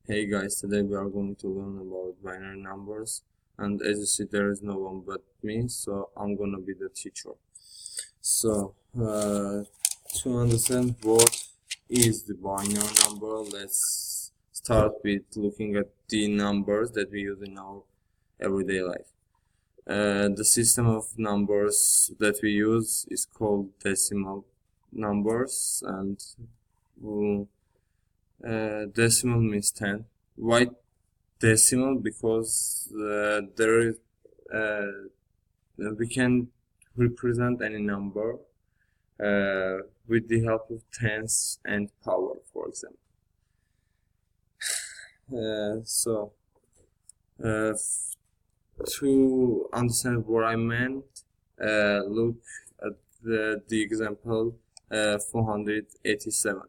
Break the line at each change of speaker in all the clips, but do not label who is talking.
Hey guys, today we are going to learn about binary numbers, and as you see there is no one but me, so I'm gonna be the teacher. So to understand what is the binary number, let's start with looking at the numbers that we use in our everyday life. The system of numbers that we use is called decimal numbers, and decimal means 10. Why decimal? Because there is we can represent any number with the help of tens and power, for example. To understand what I meant, look at the example 487.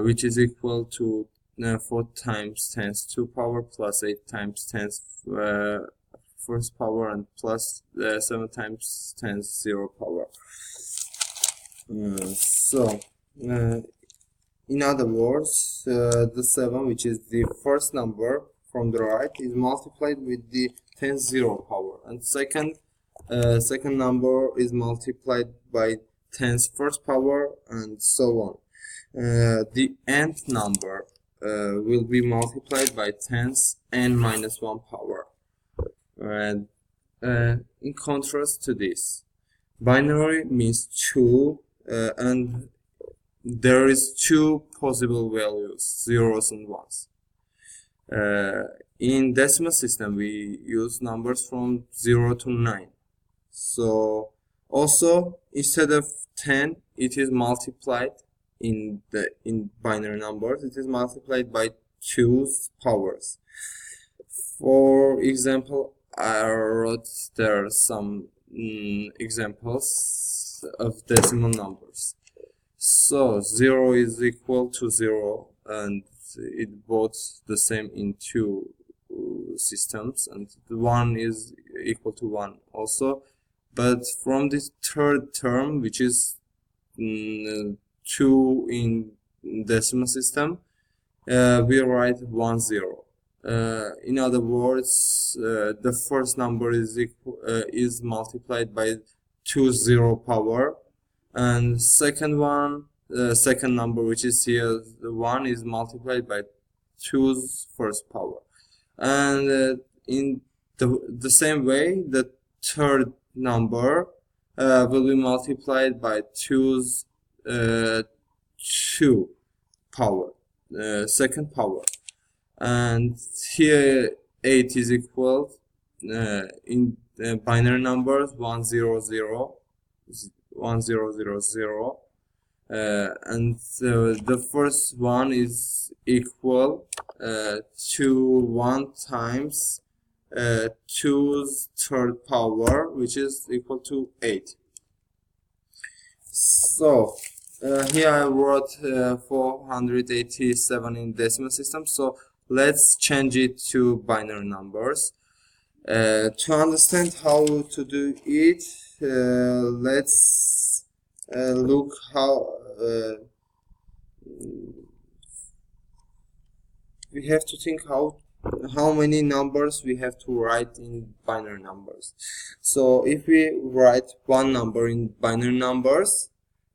Which is equal to 4 times 10 to power plus 8 times 10 first power and plus 7 times 10 0 power. In other words, the 7, which is the first number from the right, is multiplied with the 10 0 power, and second number is multiplied by 10's first power, and so on. The nth number will be multiplied by 10's n minus 1 power. And in contrast to this, binary means 2, and there is 2 possible values, zeros and ones. In decimal system, we use numbers from 0 to 9. So also, instead of 10, it is multiplied in binary numbers, it is multiplied by 2's powers. For example, I wrote there some examples of decimal numbers. So 0 is equal to 0, and it both the same in 2 systems, and the 1 is equal to 1 also. But from this third term, which is 2 in decimal system, we write 1 0. In other words, the first number is multiplied by 2 0 power, and second number, which is here the 1, is multiplied by 2's first power. And in the same way, the third number will be multiplied by 2's 2 power, second power. And here 8 is equal in binary numbers 1 0 0 1 0 0 0, and the first one is equal to 1 times 2's third power, which is equal to 8. So here I wrote 487 in decimal system, so let's change it to binary numbers. To understand how to do it, let's look we have to think how many numbers we have to write in binary numbers. So if we write one number in binary numbers,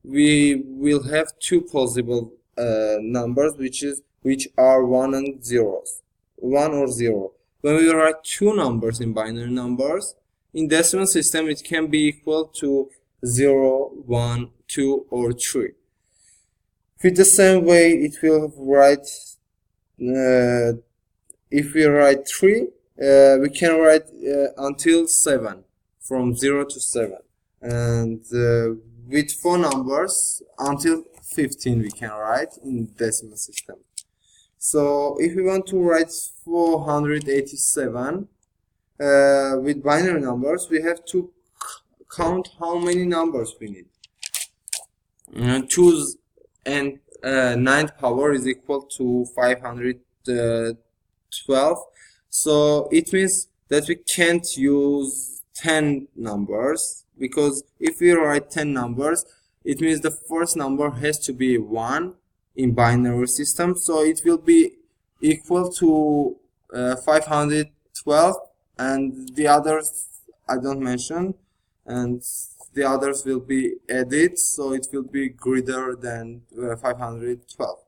we will have 2 possible numbers, which are 1 and 0s, 1 or 0. When we write 2 numbers in binary numbers, in decimal system it can be equal to 0, 1, 2, or 3. With the same way, it will write if we write 3, we can write until 7, from 0 to 7, and with 4 numbers until 15 we can write in decimal system. So if we want to write 487 with binary numbers, we have to count how many numbers we need. 2's and 9th power is equal to 512. So it means that we can't use 10 numbers, because if we write 10 numbers, it means the first number has to be 1 in binary system, so it will be equal to 512, and the others I don't mention, and the others will be added, so it will be greater than 512.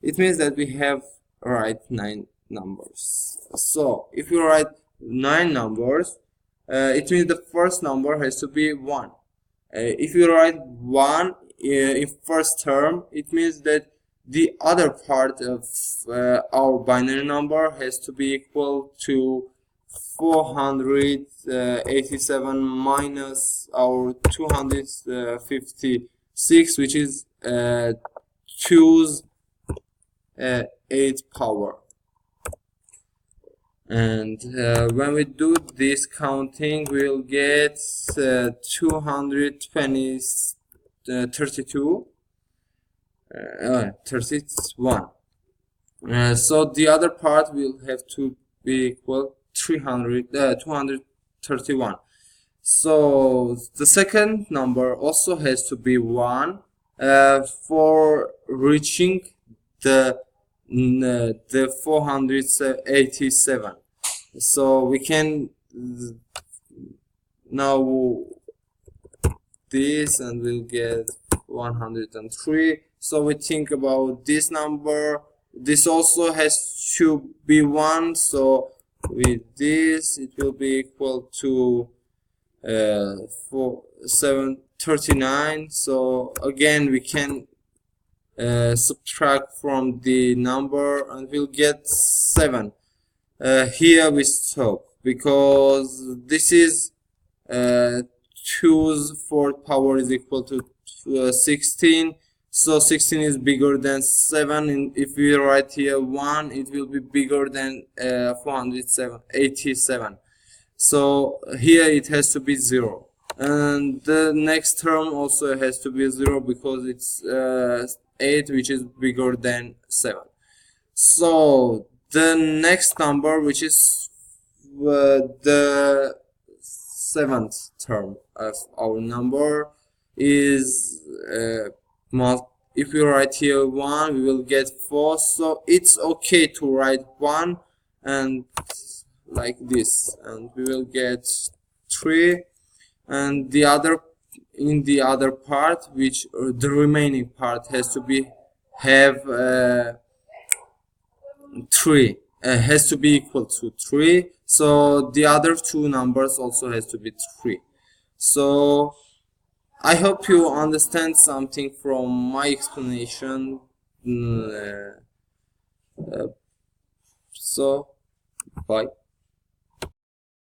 It means that we have write 9 numbers. So if you write 9 numbers, it means the first number has to be 1. If you write 1 in first term, it means that the other part of our binary number has to be equal to 487 minus our 256, which is 2's 8th power. And when we do this counting, we'll get 232 31. So the other part will have to be equal 231. So the second number also has to be 1 for reaching the 487. So we can now this, and we'll get 103. So we think about this number. This also has to be 1. So with this, it will be equal to 739. So again, we can subtract from the number, and we'll get 7. Here we stop, because this is 2's 4th power is equal to 16. So 16 is bigger than 7, and if we write here 1, it will be bigger than 487. So here it has to be 0, and the next term also has to be 0, because it's 8, which is bigger than 7. So the next number, which is the 7th term of our number, is if we write here 1, we will get 4. So it's okay to write 1 and like this, and we will get 3. And the other, in the other part, which the remaining part has to be have 3, has to be equal to 3. So the other 2 numbers also has to be 3. So I hope you understand something from my explanation. So bye.